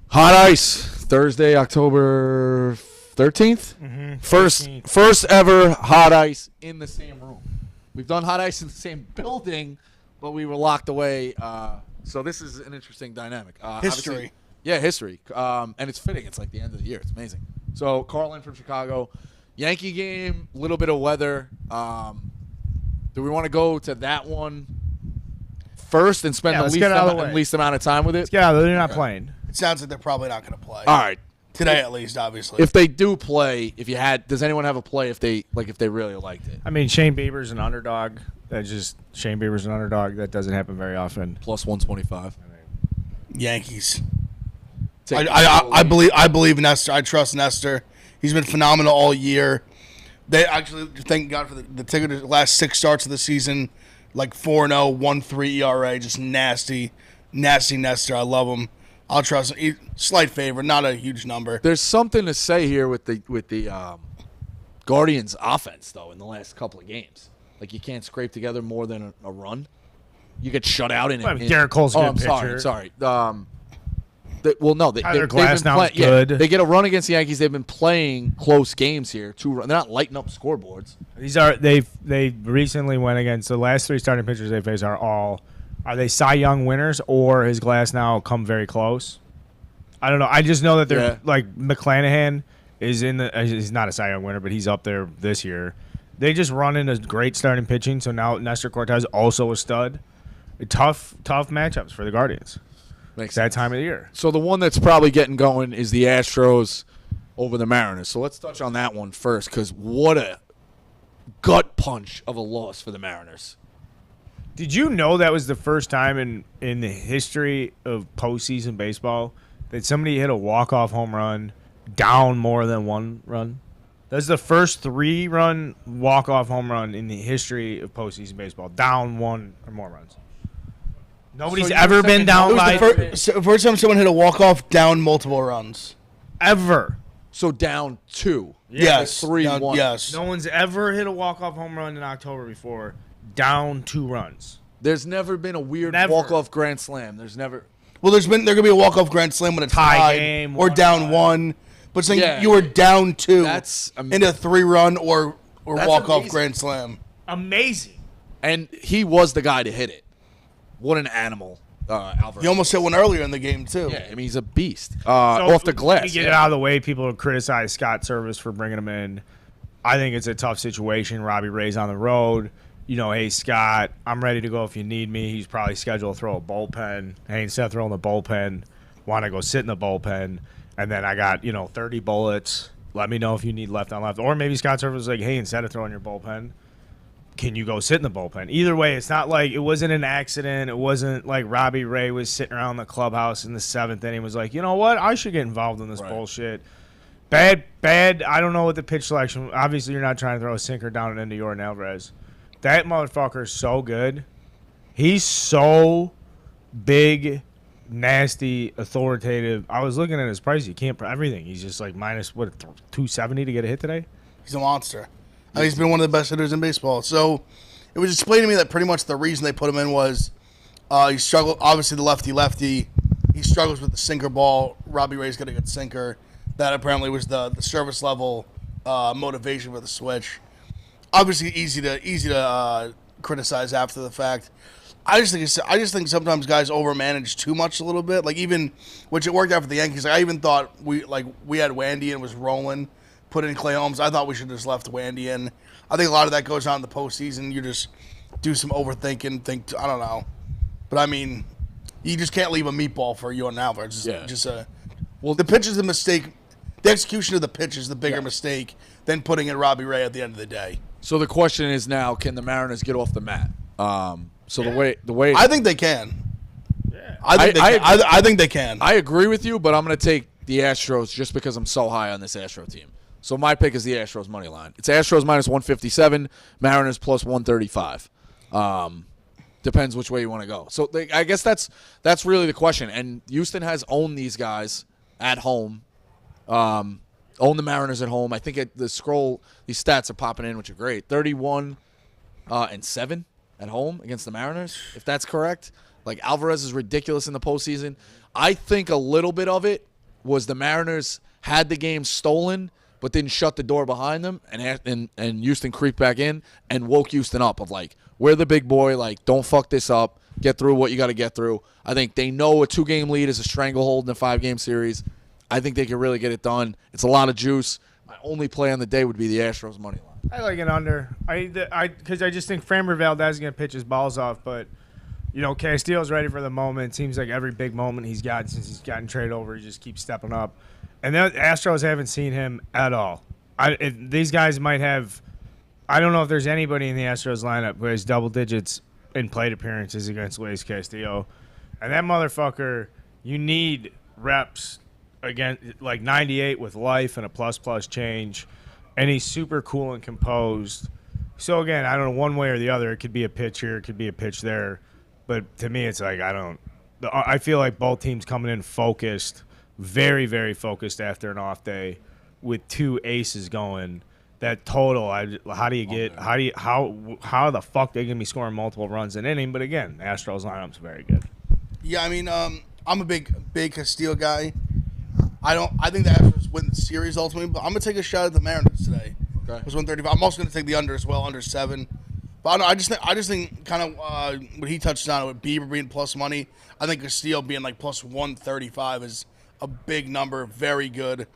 Hot ice, Thursday, October 13th. Mm-hmm. First ever hot ice in the same room. We've done hot ice in the same building, but we were locked away. So this is an interesting dynamic. History. Yeah, history. And it's fitting. It's like the end of the year. It's amazing. So Carlin from Chicago. Yankee game, a little bit of weather. Do we want to go to that one first and spend the least amount of time with it? Yeah, they're not playing. It sounds like they're probably not going to play. All right. Today, at least, obviously. If they do play, does anyone have a play if they really liked it? I mean, Shane Bieber's an underdog. Shane Bieber's an underdog. That doesn't happen very often. Plus 125. Yankees. I believe Nestor. I trust Nestor. He's been phenomenal all year. They actually, thank God for the last 6 starts of the season, like 4-0, 1.3 ERA, just nasty Nestor. I love him. I'll trust him. Slight favorite, not a huge number. There's something to say here with the Guardians' offense, though, in the last couple of games. Like, you can't scrape together more than a run. You get shut out in it. Derek Cole's a good pitcher. Sorry. They've been good. They get a run against the Yankees. They've been playing close games here. They're not lighting up scoreboards. They recently went against the last 3 starting pitchers they face are they Cy Young winners or has Glass now come very close? I don't know. I just know that they're like McClanahan is he's not a Cy Young winner, but he's up there this year. They just run into great starting pitching, so now Nestor Cortez also a stud. Tough matchups for the Guardians. Makes that time of the year. So the one that's probably getting going is the Astros over the Mariners. So let's touch on that one first, because what a gut punch of a loss for the Mariners. Did you know that was the first time in the history of postseason baseball that somebody hit a walk-off home run down more than 1 run? That's the first 3-run walk-off home run in the history of postseason baseball, down 1 or more runs. Nobody's ever been down by... First time someone hit a walk-off down multiple runs. Ever. So down 2. Yes. 3-1. Yes. No one's ever hit a walk-off home run in October before, down 2 runs. There's never been a weird walk-off grand slam. There's never... Well, there could be a walk-off grand slam when it's tied game, or down 1. But saying you were down 2 that's into a 3-run or walk-off grand slam. Amazing. And he was the guy to hit it. What an animal, Alvarez. He almost hit one earlier in the game, too. Yeah, I mean, he's a beast. Off the glass. To get it out of the way, people would criticize Scott Service for bringing him in. I think it's a tough situation. Robbie Ray's on the road. Hey, Scott, I'm ready to go if you need me. He's probably scheduled to throw a bullpen. Hey, instead of throwing the bullpen, want to go sit in the bullpen. And then I got, 30 bullets. Let me know if you need left on left. Or maybe Scott Service was like, hey, instead of throwing your bullpen, can you go sit in the bullpen? Either way, it's not like it wasn't an accident. It wasn't like Robbie Ray was sitting around the clubhouse in the 7th inning was like, you know what? I should get involved in this bullshit. Bad. I don't know what the pitch selection. Obviously, you're not trying to throw a sinker down into Yordan Alvarez. That motherfucker is so good. He's so big, nasty, authoritative. I was looking at his price. You can't everything. He's just like minus 270 to get a hit today. He's a monster. He's been one of the best hitters in baseball. So it was explained to me that pretty much the reason they put him in was he struggled. Obviously, the lefty. He struggles with the sinker ball. Robbie Ray's got a good sinker. That apparently was the service level motivation for the switch. Obviously, easy to criticize after the fact. I just think sometimes guys overmanage too much a little bit. Like which it worked out for the Yankees. I even thought we had Wandy and was rolling. Put in Clay Holmes. I thought we should have just left Wandy in. I think a lot of that goes on in the postseason. You just do some overthinking. I don't know. But, I mean, you just can't leave a meatball for Yordan Alvarez. The pitch is the mistake. The execution of the pitch is the bigger mistake than putting in Robbie Ray at the end of the day. So the question is now, can the Mariners get off the mat? The way I think they can. Yeah. I think they can. I agree with you, but I'm going to take the Astros just because I'm so high on this Astro team. So my pick is the Astros money line. It's Astros minus 157, Mariners plus 135. Depends which way you want to go. So I guess that's really the question. And Houston has owned these guys at home, own the Mariners at home. I think these stats are popping in, which are great. 31-7 at home against the Mariners, if that's correct. Like, Alvarez is ridiculous in the postseason. I think a little bit of it was the Mariners had the game stolen but didn't shut the door behind them, and Houston creeped back in and woke Houston up of like, we're the big boy, like, don't fuck this up, get through what you got to get through. I think they know a 2-game lead is a stranglehold in a 5-game series. I think they can really get it done. It's a lot of juice. My only play on the day would be the Astros money line. I like an under. Because I just think Framber Valdez is going to pitch his balls off, but Castillo's ready for the moment. Seems like every big moment he's got since he's gotten traded over, he just keeps stepping up. And the Astros haven't seen him at all. These guys might have. I don't know if there's anybody in the Astros lineup who has double digits in plate appearances against Luis Castillo, and that motherfucker. You need reps again, like 98 with life and a plus change, and he's super cool and composed. So again, I don't know, one way or the other. It could be a pitch here, it could be a pitch there, but to me, it's like I feel like both teams coming in focused. Very, very focused after an off day with 2 aces going. That total, how the fuck they gonna be scoring multiple runs in an inning? But again, Astros lineup's very good. Yeah, I mean, I'm a big Castillo guy. I think the Astros win the series ultimately, but I'm gonna take a shot at the Mariners today. Okay. It was 135. I'm also gonna take the under as well, under 7. But I just think kind of what he touched on with Bieber being plus money. I think Castillo being like plus 135 is a big number, very good.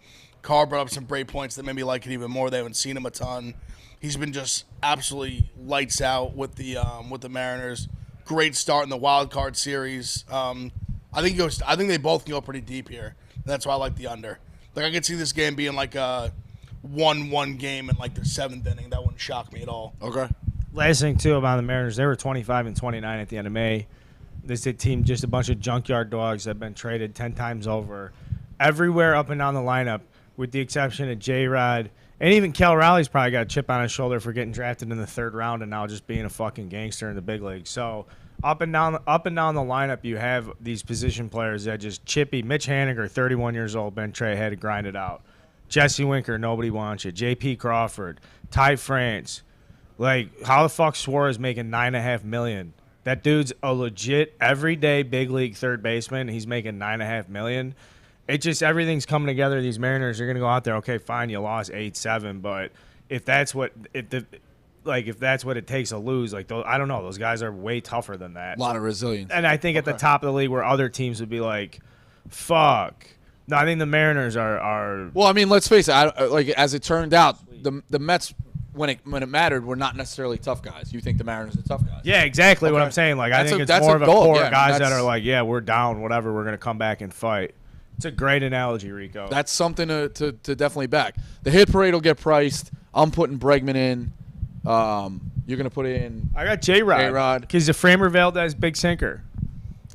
Carr brought up some great points that made me like it even more. They haven't seen him a ton. He's been just absolutely lights out with the Mariners. Great start in the wild card series. I think they both can go pretty deep here. That's why I like the under. Like I could see this game being like a 1-1 game in like the 7th inning. That wouldn't shock me at all. Okay. Last thing too about the Mariners, they were 25-29 at the end of May. This is a team, just a bunch of junkyard dogs that have been traded 10 times over. Everywhere up and down the lineup, with the exception of J-Rod. And even Cal Rowley's probably got a chip on his shoulder for getting drafted in the 3rd round and now just being a fucking gangster in the big leagues. So up and down the lineup, you have these position players that just chippy. Mitch Haniger, 31 years old, Ben Trey had to grind it out. Jesse Winker, nobody wants you. J.P. Crawford, Ty France. Like, how the fuck Suarez making $9.5 million? That dude's a legit everyday big league third baseman. He's making $9.5 million. It just, everything's coming together. These Mariners are going to go out there. Okay, fine, you lost 8-7, but if that's what it takes to lose, like I don't know, those guys are way tougher than that. A lot of resilience. And I think at the top of the league, where other teams would be like, fuck. No, I think the Mariners are. Well, I mean, let's face it. As it turned out, the Mets, when it mattered, were not necessarily tough guys. You think the Mariners are tough guys? Yeah, exactly what I'm saying. Like, I think it's more of a core guys that are like, yeah, we're down, whatever, we're going to come back and fight. It's a great analogy, Rico. That's something to definitely back. The hit parade will get priced. I'm putting Bregman in. You're going to put in. I got J-Rod. Because the Framber Valdez big sinker.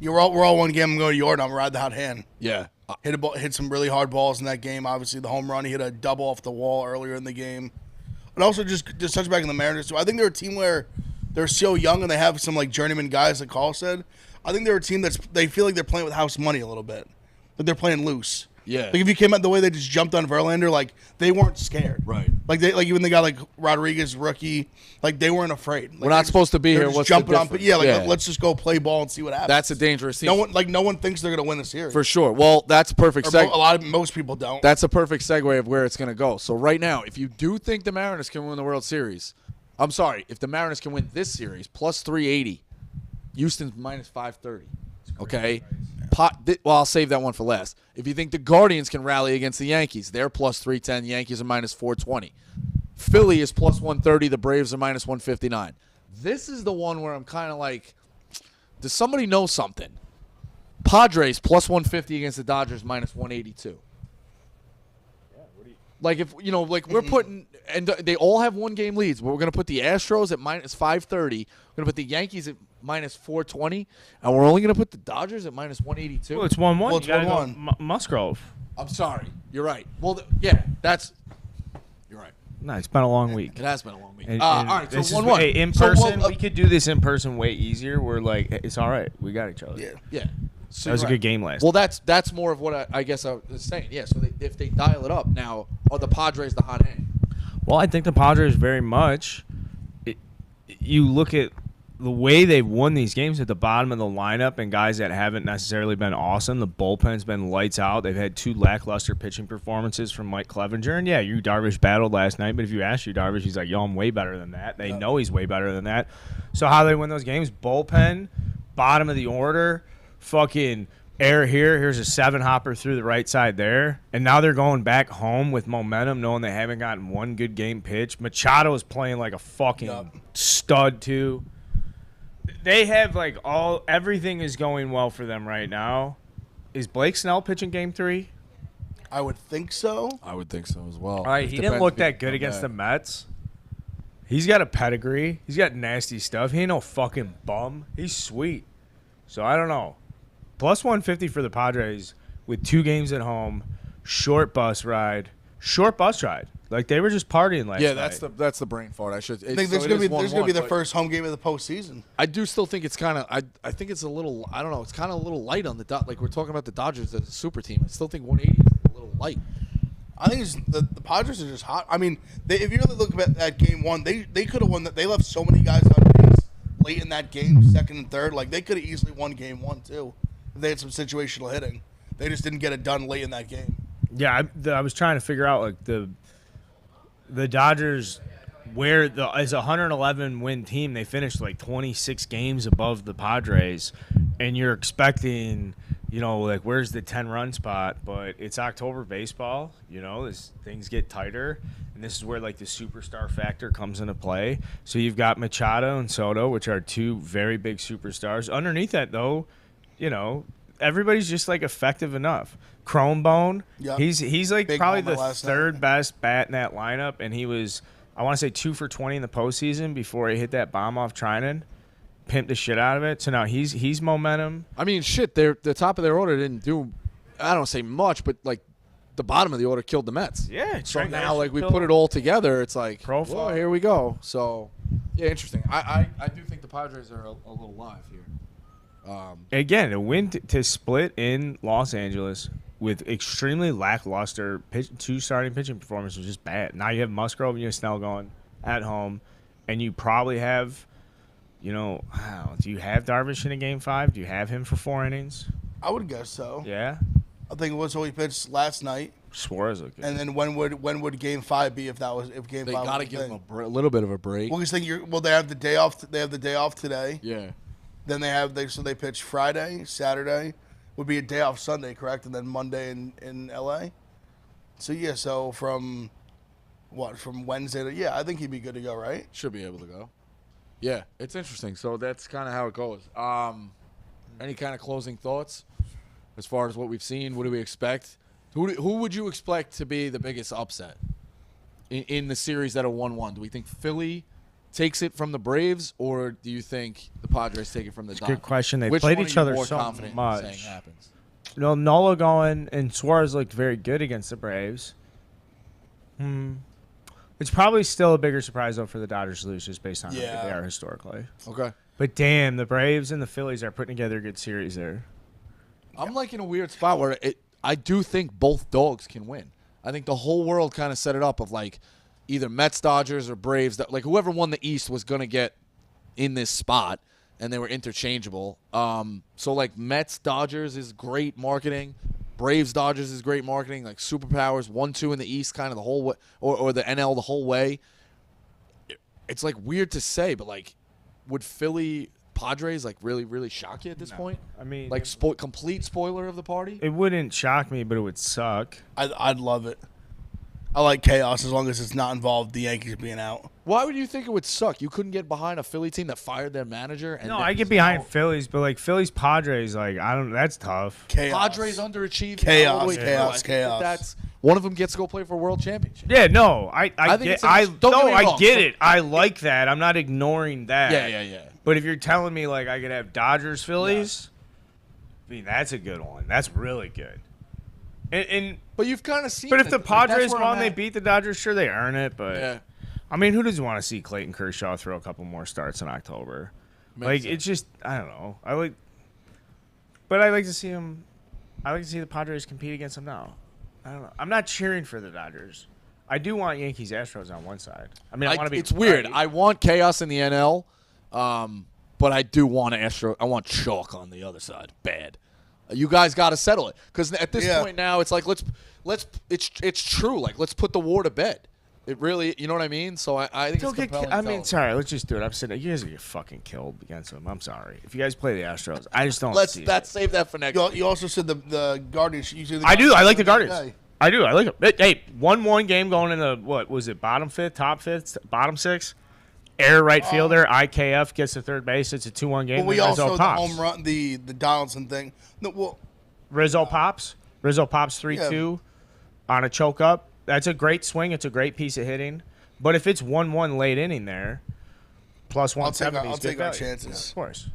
Yeah, we're all one game. I'm going to Jordan. I'm ride the hot hand. Yeah. Hit some really hard balls in that game. Obviously, the home run. He hit a double off the wall earlier in the game. And also just touch back on the Mariners too. I think they're a team where they're so young and they have some like journeyman guys, like Carl said. I think they're a team they feel like they're playing with house money a little bit. Like they're playing loose. Yeah. Like if you came out the way they just jumped on Verlander, like they weren't scared. Right. Like even they got like Rodriguez rookie, like they weren't afraid. Like, we're not supposed to be here. What's jumping the on? But yeah, let's just go play ball and see what happens. That's a dangerous team. No one thinks they're gonna win the series for sure. Well, that's a perfect segue. Most people don't. That's a perfect segue of where it's gonna go. So right now, if you do think the Mariners can win the World Series, I'm sorry, if the Mariners can win this series, plus 380, Houston's minus 530. Okay. Well, I'll save that one for last. If you think the Guardians can rally against the Yankees, they're plus 310. The Yankees are minus 420. Philly is plus 130. The Braves are minus 159. This is the one where I'm kind of like, does somebody know something? Padres plus 150 against the Dodgers minus 182. Like if we're putting, and they all have 1-game leads, but we're gonna put the Astros at minus 530. We're gonna put the Yankees at minus 420, and we're only gonna put the Dodgers at minus 182. Well, it's 1-1. Well, it's 1-1. Musgrove. I'm sorry, you're right. Well, you're right. No, it's been a long week. It has been a long week. And all right, so 1-1. Hey, in person, we could do this in person way easier. We're like, it's all right. We got each other. Yeah. So that was a good game last. Well, that's more of what I guess I was saying. Yeah. So if they dial it up now, are the Padres the hot hand? Well, I think the Padres very much. You look at the way they've won these games at the bottom of the lineup and guys that haven't necessarily been awesome, the bullpen's been lights out. They've had 2 lackluster pitching performances from Mike Clevenger. And, yeah, Yu Darvish battled last night, but if you ask Yu Darvish, he's like, yo, I'm way better than that. They know he's way better than that. So how they win those games? Bullpen, bottom of the order, fucking air here. Here's a 7-hopper through the right side there. And now they're going back home with momentum, knowing they haven't gotten one good game pitch. Machado is playing like a fucking stud, too. They have like everything is going well for them right now. Is Blake Snell pitching game 3? I would think so. I would think so as well. All right, he didn't look that good against the Mets. He's got a pedigree. He's got nasty stuff. He ain't no fucking bum. He's sweet. So I don't know. Plus 150 for the Padres with 2 games at home, short bus ride. Like they were just partying last night. Yeah, that's the brain fart. I think there's gonna be the first home game of the postseason. I do still think it's kind of. I think it's a little. I don't know. It's kind of a little light on the like we're talking about the Dodgers as a super team. I still think 180 is a little light. I think it's the Padres are just hot. I mean, if you really look at game 1, they could have won that. They left so many guys on base late in that game, second and third. Like they could have easily won game 1 too if they had some situational hitting. They just didn't get it done late in that game. Yeah, I was trying to figure out like the Dodgers, as a 111 win team, they finished like 26 games above the Padres, and you're expecting, like where's the 10-run spot? But it's October baseball, things get tighter, and this is where like the superstar factor comes into play. So you've got Machado and Soto, which are 2 very big superstars. Underneath that, though, everybody's just like effective enough. Cronebone, yep. He's like Big probably the third best bat in that lineup, and he was, I want to say 2 for 20 in the postseason before he hit that bomb off Trinan, pimped the shit out of it. So now he's momentum. I mean, shit, the top of their order didn't do, I don't say much, but like the bottom of the order killed the Mets. Yeah, so now like we put it all together, it's like profile. Whoa, here we go. So yeah, interesting. I do think the Padres are a little live here. Again, a win to split in Los Angeles with extremely lackluster 2 starting pitching performances was just bad. Now you have Musgrove and you have Snell going at home, and you probably have, do you have Darvish in a game 5? Do you have him for 4 innings? I would guess so. Yeah. I think it was what he pitched last night. Suarez looked good. And then when would game 5 be if game 5? They got to give him a little bit of a break. Well, they have the day off. They have the day off today. Yeah. Then they pitch Friday, Saturday, would be a day off Sunday, correct? And then Monday in LA. So yeah, from Wednesday to I think he'd be good to go, right? Should be able to go. Yeah, it's interesting. So that's kind of how it goes. Any kind of closing thoughts as far as what we've seen? What do we expect? Who would you expect to be the biggest upset in the series that are 1-1? Do we think Philly takes it from the Braves, or do you think the Padres take it from the Dodgers? Good question. They Which played one each are you other more so confident much. in saying happens? Nola going and Suarez looked very good against the Braves. It's probably still a bigger surprise though for the Dodgers to lose just based on how good they are historically. Okay. But damn, the Braves and the Phillies are putting together a good series there. I'm like in a weird spot where I do think both dogs can win. I think the whole world kind of set it up of like either Mets, Dodgers, or Braves. That like whoever won the East was gonna get in this spot, and they were interchangeable. So like Mets, Dodgers is great marketing. Braves, Dodgers is great marketing. Like superpowers, 1-2 in the East, kind of the whole way, or the NL the whole way. It's like weird to say, but like, would Philly Padres like really shock you at this point? I mean, like complete spoiler of the party. It wouldn't shock me, but it would suck. I'd love it. I like chaos as long as it's not involved the Yankees being out. Why would you think it would suck? You couldn't get behind a Philly team that fired their manager. And no, I get behind Phillies, but like Phillies Padres, like I don't. That's tough. Chaos. Padres underachieved. Chaos. That's one of them gets to go play for a world championship. Yeah, no, I get it. I like that. I'm not ignoring that. Yeah. But if you're telling me like I could have Dodgers Phillies, I mean that's a good one. That's really good. But you've kind of seen. But if the Padres won, they beat the Dodgers. Sure, they earn it. But yeah. I mean, who doesn't want to see Clayton Kershaw throw a couple more starts in October? It's just I don't know. I like to see him. I like to see the Padres compete against him now. I don't know. I'm not cheering for the Dodgers. I do want Yankees Astros on one side. I mean, I want to be. It's weird. I want chaos in the NL, but but I do want I want chalk on the other side. Bad. You guys got to settle it because at this point now it's like it's true. Like let's put the war to bed. It really, you know what I mean? So I think it's compelling. Sorry, let's just do it. I'm sitting. You guys are gonna get fucking killed against them. I'm sorry. If you guys play the Astros, I just don't. Save that for next. You also said the Guardians. You said I do. I like the Guardians. I do. I like them. Hey, 1-1 game going in the what was it? Bottom fifth, top fifth, bottom six. Air right fielder, IKF gets to third base. It's a 2-1 game. But we also the home run, the Donaldson thing. No, well, Rizzo pops 3-2 on a choke up. That's a great swing. It's a great piece of hitting. But if it's 1-1 late inning there, plus 170, I'll take our chances. Yeah, of course.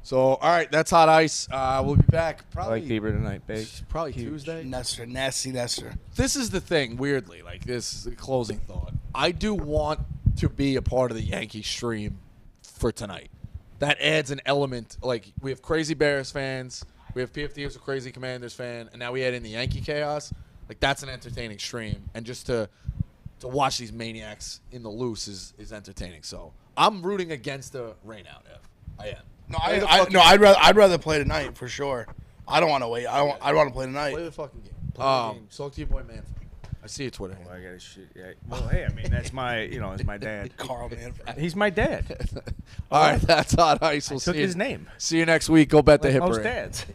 So all right, that's hot ice. We'll be back probably. I like Bieber tonight, big. Probably Tuesday. Nasty Nestor. This is the thing. Weirdly, like this is a closing thought. I do want to be a part of the Yankee stream for tonight. That adds an element. Like we have crazy Bears fans, we have PFT who's a crazy Commanders fan, and now we add in the Yankee chaos. Like that's an entertaining stream, and just to watch these maniacs in the loose is entertaining. So I'm rooting against the rain out. Ev. I am. No, I'd rather play tonight for sure. I don't want to wait. I want to play tonight. Play the fucking game. Talk to your boy Manfred. I see your Twitter. I got shit. Yeah. Well, hey, I mean that's my, it's my dad. Carl Manfred. He's my dad. All right, that's hot ice. We'll took his name. See you next week. Go bet the hip Most rate. dads.